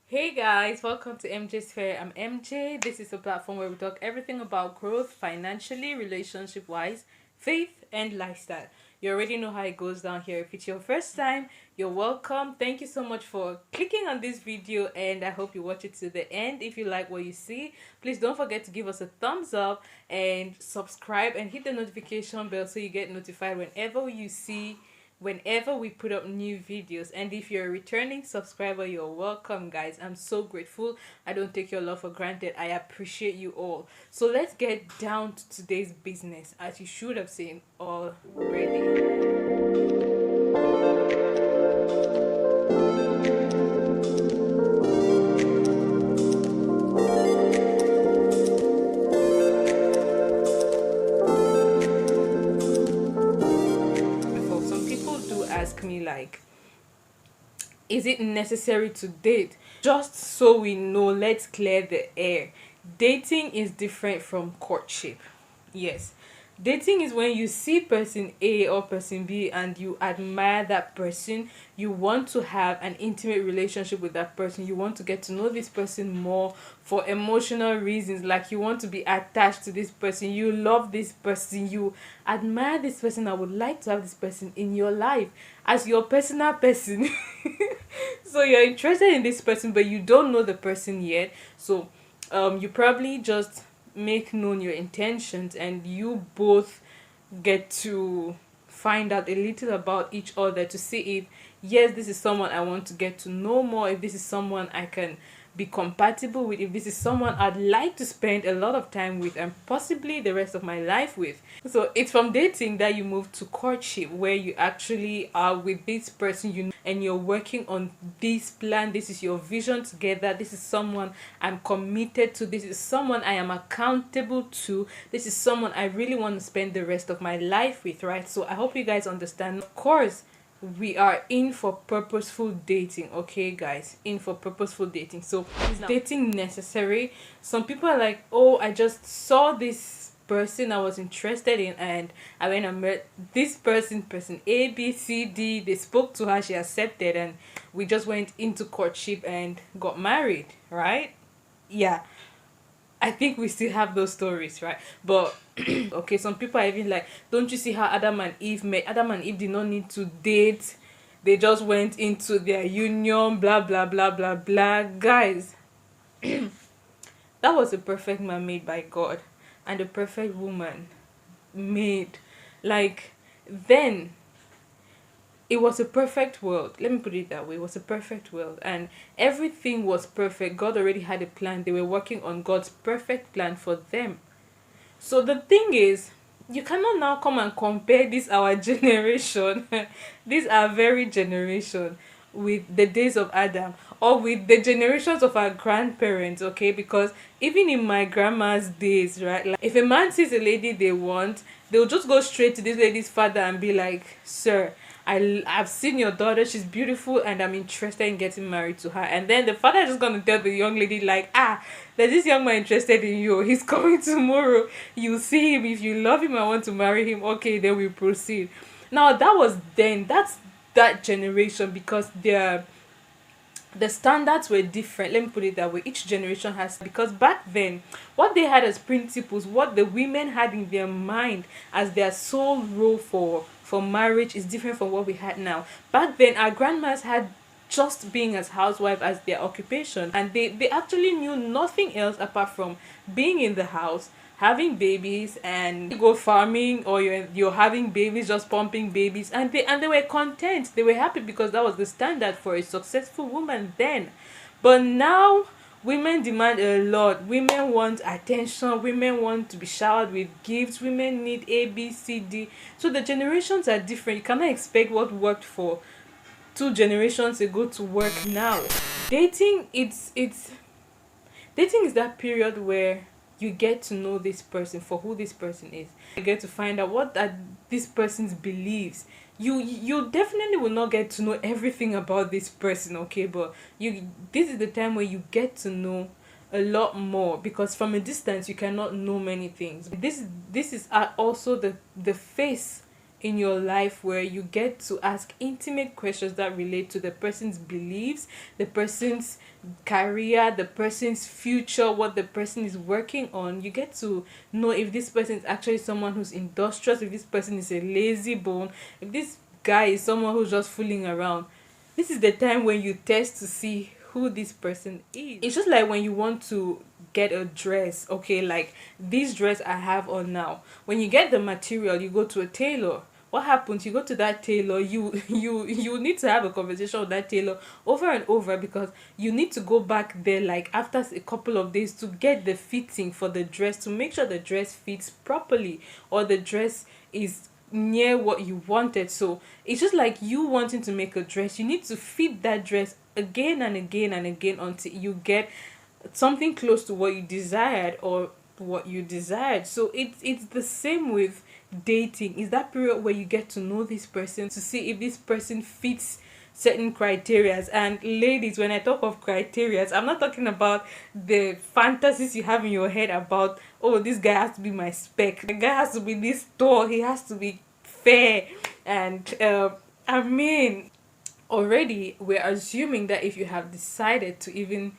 Hey guys, welcome to MJ's Fair. I'm MJ. This is a platform where we talk everything about growth, financially, relationship wise, faith, and lifestyle. You already know how it goes down here. If it's your first time, you're welcome. Thank you so much for clicking on this video, and I hope you watch it to the end. If you like what you see, please don't forget to give us a thumbs up and subscribe and hit the notification bell so you get notified whenever we put up new videos. And if you're a returning subscriber, you're welcome, guys. I'm so grateful. I don't take your love for granted. I appreciate you all. So let's get down to today's business, as you should have seen already. Before, some people do ask me, like, is it necessary to date? Just so we know, let's clear the air. Dating is different from courtship. Yes. Dating is when you see person A or person B and you admire that person. You want to have an intimate relationship with that person. You want to get to know this person more for emotional reasons. Like, you want to be attached to this person. You love this person. You admire this person. I would like to have this person in your life as your personal person. So you're interested in this person, but you don't know the person yet. So you probably just make known your intentions, and you both get to find out a little about each other to see if, yes, this is someone I want to get to know more, if this is someone I can be compatible with, if this is someone I'd like to spend a lot of time with and possibly the rest of my life with. So it's from dating that you move to courtship, where you actually are with this person, and you're working on this plan. This is your vision together. This is someone I'm committed to. This is someone I am accountable to. This is someone I really want to spend the rest of my life with, right? So I hope you guys understand. Of course, we are in for purposeful dating, okay, guys? In for purposeful dating. So is dating necessary? Some people are like, oh, I just saw this person I was interested in, and I went and met this person A, B, C, D. They spoke to her, she accepted, and we just went into courtship and got married, right? Yeah, I think we still have those stories, right? But okay, some people are even like, don't you see how Adam and Eve met? Adam and Eve did not need to date. They just went into their union, blah blah blah blah blah. Guys, that was a perfect man made by God, and a perfect woman made. Like, then it was a perfect world. Let me put it that way. It was a perfect world, and everything was perfect. God already had a plan. They were working on God's perfect plan for them. So the thing is, you cannot now come and compare this our generation, this our very generation, with the days of Adam, or with the generations of our grandparents, okay? Because even in my grandma's days, right, like, if a man sees a lady they want, they'll just go straight to this lady's father and be like, sir, I've seen your daughter, she's beautiful, and I'm interested in getting married to her. And then the father is just gonna tell the young lady, like, there's this young man interested in you, he's coming tomorrow, you see him, if you love him, I want to marry him, okay, then we proceed. Now that was then, that's that generation, because the standards were different. Let me put it that way. Each generation has, because back then, what they had as principles, what the women had in their mind as their sole role for marriage, is different from what we had now. Back then, our grandmas had just being as housewife as their occupation, and they actually knew nothing else apart from being in the house, having babies, and you go farming, or you're having babies, just pumping babies, and they were content, they were happy, because that was the standard for a successful woman then. But now women demand a lot. Women want attention, women want to be showered with gifts, women need ABCD. So the generations are different. You cannot expect what worked for 2 generations ago to work now. Dating, it's dating is that period where you get to know this person for who this person is. You get to find out what are this person's beliefs. You definitely will not get to know everything about this person, okay? But this is the time where you get to know a lot more, because from a distance you cannot know many things. This is also the face in your life where you get to ask intimate questions that relate to the person's beliefs, the person's career, the person's future, what the person is working on. You get to know if this person is actually someone who's industrious, if this person is a lazy bone, if this guy is someone who's just fooling around. This is the time when you test to see who this person is. It's just like when you want to get a dress, okay, like this dress I have on now. When you get the material, you go to a tailor. What happens? You go to that tailor, you need to have a conversation with that tailor over and over, because you need to go back there like after a couple of days to get the fitting for the dress, to make sure the dress fits properly or the dress is near what you wanted. So it's just like you wanting to make a dress, you need to fit that dress again and again and again until you get something close to what you desired or what you desired. So it's the same with dating. Is that period where you get to know this person to see if this person fits certain criterias. And ladies, when I talk of criterias, I'm not talking about the fantasies you have in your head about, oh, this guy has to be my spec, the guy has to be this tall, he has to be fair, and I mean, already we're assuming that if you have decided to even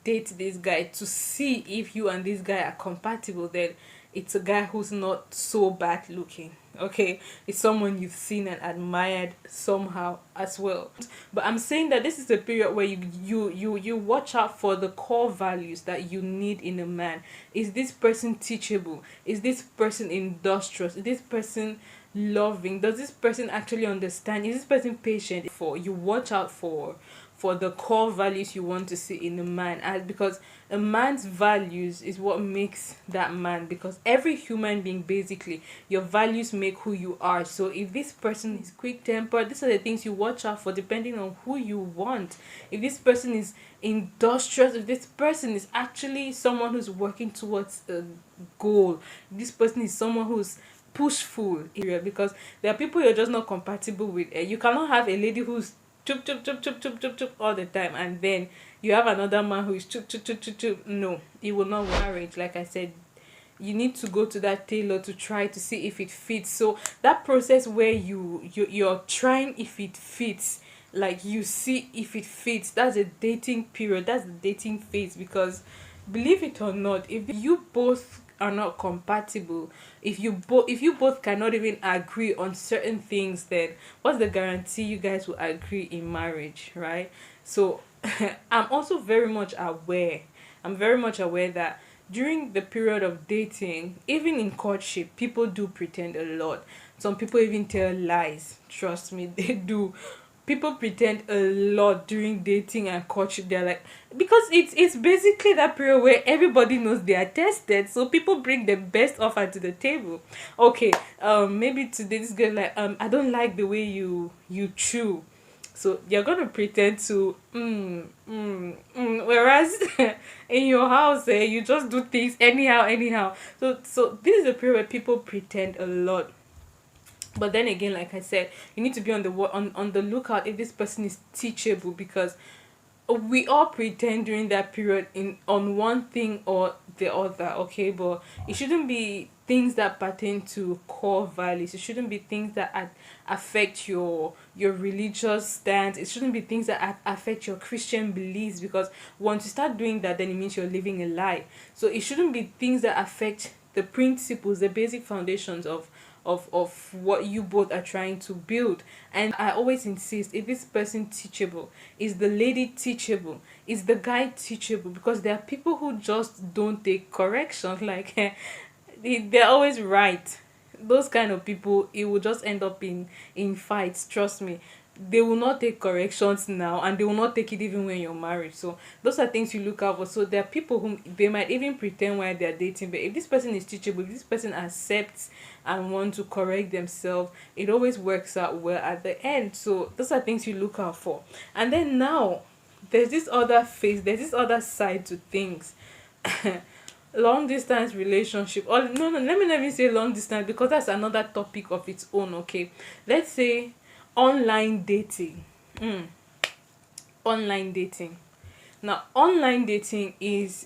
date this guy to see if you and this guy are compatible, then it's a guy who's not so bad looking. Okay, it's someone you've seen and admired somehow as well. But I'm saying that this is a period where you watch out for the core values that you need in a man. Is this person teachable? Is this person industrious? Is this person loving? Does this person actually understand? Is this person patient? For you watch out for the core values you want to see in a man, as because a man's values is what makes that man, because every human being, basically your values make who you are. So if this person is quick tempered, these are the things you watch out for depending on who you want. If this person is industrious, if this person is actually someone who's working towards a goal, if this person is someone who's pushful area, because there are people you're just not compatible with. You cannot have a lady who's chup chup chup chup chup chup chup all the time, and then you have another man who is chup chup chup chup chup. No, it will not work. Marriage, like I said, you need to go to that tailor to try to see if it fits. So that process where you're trying if it fits, like you see if it fits, that's a dating period, that's the dating phase. Because believe it or not, if you both are not compatible, if you both cannot even agree on certain things, then what's the guarantee you guys will agree in marriage, right? So i'm also very much aware I'm very much aware that during the period of dating, even in courtship, people do pretend a lot. Some people even tell lies. Trust me, they do. People pretend a lot during dating and courtship. They're like, because it's basically that period where everybody knows they are tested, so people bring the best offer to the table. Okay, maybe today this girl like, I don't like the way you chew, so you're gonna pretend to whereas in your house, you just do things anyhow. So this is a period where people pretend a lot. But then again, like I said, you need to be on the lookout if this person is teachable, because we all pretend during that period in on one thing or the other, okay? But it shouldn't be things that pertain to core values. It shouldn't be things that affect your religious stance. It shouldn't be things that affect your Christian beliefs, because once you start doing that, then it means you're living a lie. So it shouldn't be things that affect the principles, the basic foundations of what you both are trying to build. And I always insist, if this person teachable, is the lady teachable, is the guy teachable, because there are people who just don't take correction. Like they're always right. Those kind of people, it will just end up in fights. Trust me, they will not take corrections now, and they will not take it even when you're married. So those are things you look out for. So there are people whom they might even pretend while they're dating, but if this person is teachable, if this person accepts and want to correct themselves, it always works out well at the end. So those are things you look out for. And then now there's this other phase, there's this other side to things. Long distance relationship, or no, let me not even say long distance, because that's another topic of its own. Okay, let's say online dating. Online dating. Now online dating is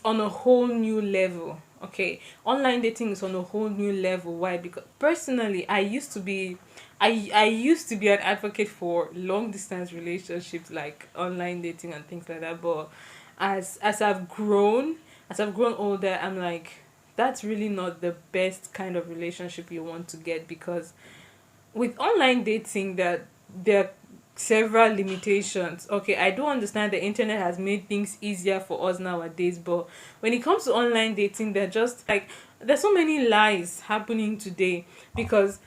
on a whole new level. Okay, online dating is on a whole new level. Why? Because personally, I used to be an advocate for long distance relationships, like online dating and things like that. But as I've grown older, I'm like, that's really not the best kind of relationship you want to get, because with online dating, that there are several limitations. Okay, I do understand the internet has made things easier for us nowadays, but when it comes to online dating, they're just like, there's so many lies happening today. Because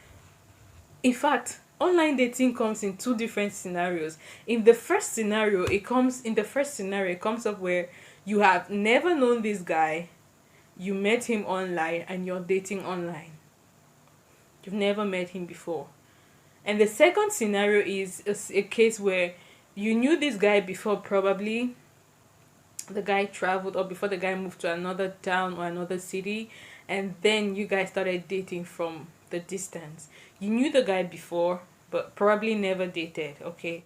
in fact, online dating comes in two different scenarios. In the first scenario, it comes up where you have never known this guy, you met him online and you're dating online. You've never met him before. And the second scenario is a case where you knew this guy before, probably the guy traveled, or before the guy moved to another town or another city, and then you guys started dating from the distance. You knew the guy before, but probably never dated, okay?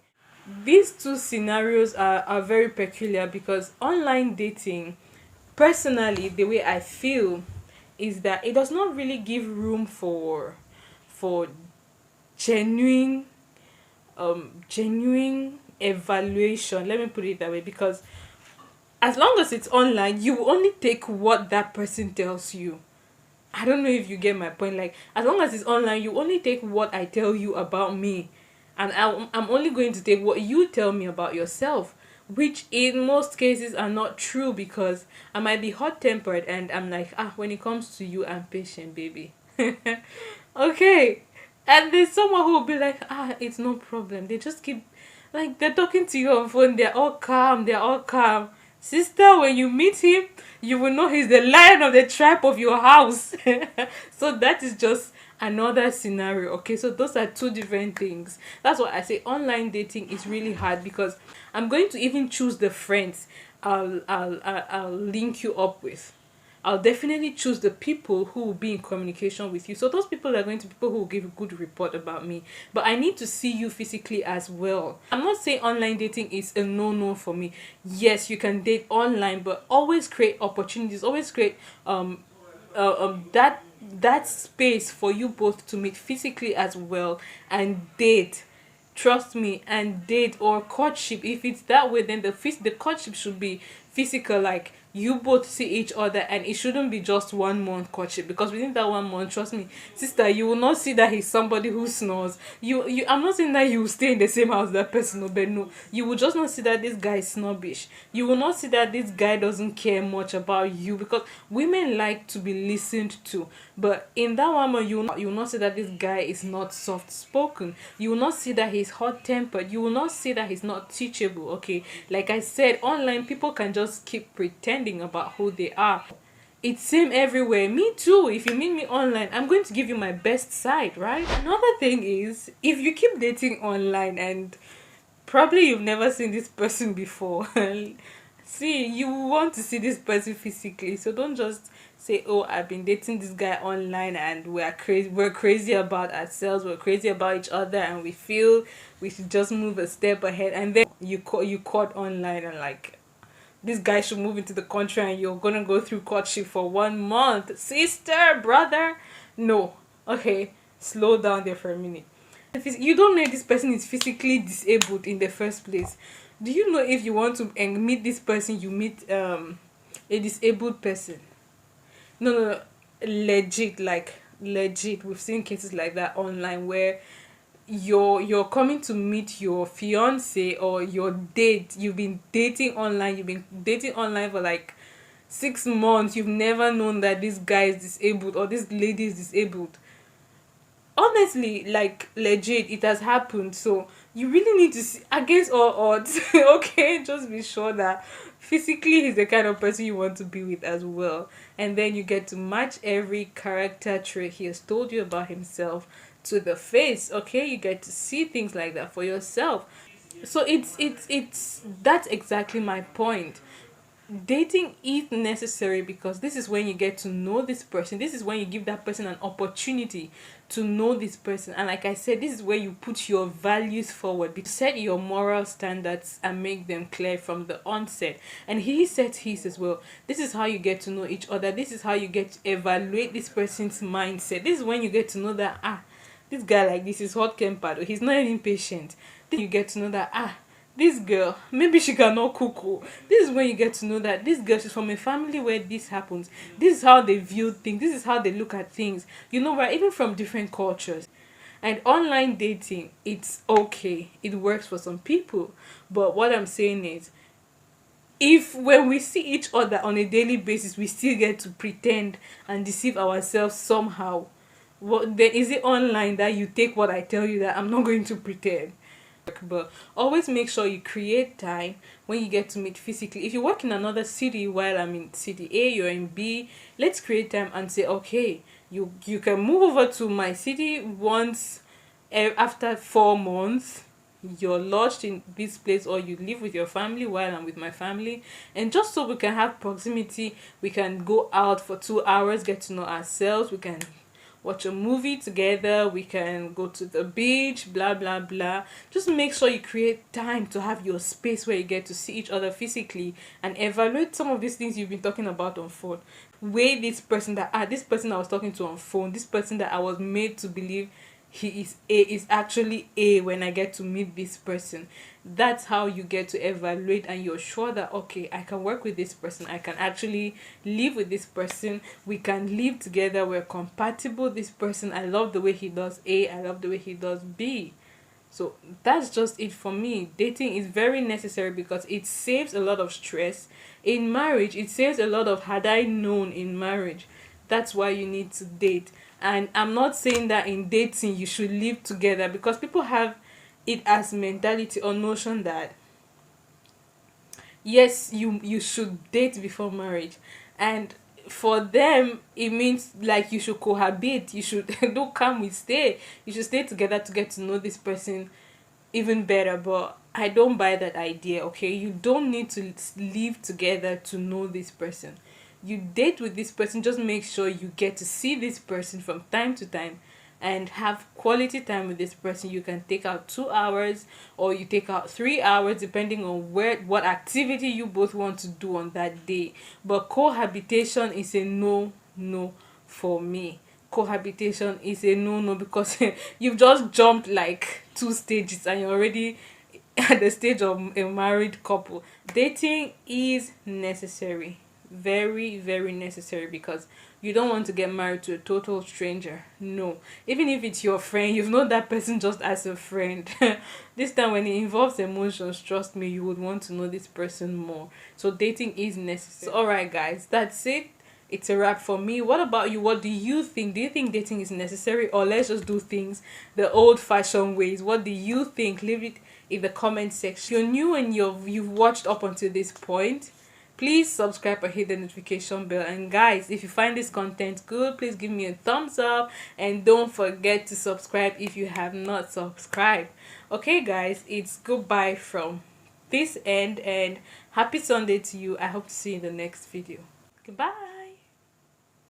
These two scenarios are very peculiar, because online dating, personally, the way I feel is that it does not really give room for genuine genuine evaluation, let me put it that way. Because as long as it's online, you will only take what that person tells you. I don't know if you get my point. Like, as long as it's online, you only take what I tell you about me, and I'm only going to take what you tell me about yourself, which in most cases are not true, because I might be hot tempered and I'm like, when it comes to you, I'm patient, baby. Okay, and there's someone who will be like, it's no problem. They just keep, like, they're talking to you on phone, they're all calm, they're all calm. Sister, when you meet him, you will know he's the lion of the tribe of your house. So that is just another scenario. Okay, so those are two different things. That's why I say online dating is really hard, because I'm going to even choose the friends I'll link you up with. I'll definitely choose the people who will be in communication with you. So those people are going to be people who will give a good report about me. But I need to see you physically as well. I'm not saying online dating is a no-no for me. Yes, you can date online, but always create opportunities. Always create that space for you both to meet physically as well, and date. Trust me, and date or courtship. If it's that way, then the courtship should be physical, like you both see each other, and it shouldn't be just 1 month courtship, because within that 1 month, trust me, sister, you will not see that he's somebody who snores. I'm not saying that you will stay in the same house that person, no, but no, you will just not see that this guy is snobbish. You will not see that this guy doesn't care much about you, because women like to be listened to. But in that 1 month, you will not see that this guy is not soft spoken. You will not see that he's hot tempered. You will not see that he's not teachable. Okay, like I said, online people can just keep pretending about who they are. It's same everywhere. Me too. If you meet me online, I'm going to give you my best side, right? Another thing is, if you keep dating online and probably you've never seen this person before, see, you want to see this person physically. So don't just say, oh, I've been dating this guy online and we're crazy about ourselves, we're crazy about each other, and we feel we should just move a step ahead, and then you caught online, and like, this guy should move into the country and you're gonna go through courtship for 1 month. Sister, brother, no. Okay, slow down there for a minute. You don't know if this person is physically disabled in the first place. Do you know if you want to meet this person, you meet a disabled person? No, no, no, legit, like legit. We've seen cases like that online, where you're coming to meet your fiance or your date. You've been dating online for like 6 months. You've never known that this guy is disabled or this lady is disabled. Honestly, like legit, it has happened. So you really need to see, against all odds. Okay, just be sure that physically he's the kind of person you want to be with as well, and then you get to match every character trait he has told you about himself to the face. Okay, you get to see things like that for yourself. So it's that's exactly my point. Dating is necessary, because this is when you get to know this person. This is when you give that person an opportunity to know this person. And like I said, this is where you put your values forward, because set your moral standards and make them clear from the onset. And he said his as well. This is how you get to know each other. This is how you get to evaluate this person's mindset. This is when you get to know that this guy like this is hot tempered, or he's not even patient. Then you get to know that this girl, maybe she cannot cook. This is when you get to know that this girl is from a family where this happens. This is how they view things. This is how they look at things. You know, right? Even from different cultures. And online dating, it's okay. It works for some people. But what I'm saying is, if when we see each other on a daily basis, we still get to pretend and deceive ourselves somehow, what then is it online that you take what I tell you that I'm not going to pretend? But always make sure you create time when you get to meet physically. If you work in another city while I'm in city A, you're in B, let's create time and say, okay, you can move over to my city once after 4 months. You're lodged in this place, or you live with your family while I'm with my family, and just so we can have proximity, we can go out for 2 hours, get to know ourselves, we can watch a movie together, we can go to the beach, blah blah blah. Just make sure you create time to have your space where you get to see each other physically and evaluate some of these things you've been talking about on phone. Weigh this person that this person I was talking to on phone, this person that I was made to believe he is A is actually A when I get to meet this person. That's how you get to evaluate, and you're sure that okay, I can work with this person, I can actually live with this person, we can live together, we're compatible. This person, I love the way he does A, I love the way he does B. So that's just it for me. Dating is very necessary because it saves a lot of stress in marriage. It saves a lot of had I known in marriage. That's why you need to date. And I'm not saying that in dating you should live together, because people have it as mentality or notion that yes, you should date before marriage, and for them it means like you should cohabit, you should don't come with stay, you should stay together to get to know this person even better. But I don't buy that idea. Okay, you don't need to live together to know this person. You date with this person, just make sure you get to see this person from time to time and have quality time with this person. You can take out 2 hours, or you take out 3 hours, depending on what activity you both want to do on that day. But cohabitation is a no for me. Cohabitation is a no because you've just jumped like 2 stages and you're already at the stage of a married couple. Dating is necessary, very very necessary, because you don't want to get married to a total stranger. No, even if it's your friend, you've known that person just as a friend. This time when it involves emotions, trust me, you would want to know this person more. So dating is necessary. So, all right guys, that's it. It's a wrap for me. What about you? What do you think? Do you think dating is necessary, or let's just do things the old fashioned ways? What do you think? Leave it in the comment section. If you're new and you've watched up until this point, please subscribe and hit the notification bell. And guys, if you find this content good, please give me a thumbs up, and don't forget to subscribe if you have not subscribed. Okay guys, it's goodbye from this end, and happy Sunday to you. I hope to see you in the next video. Goodbye.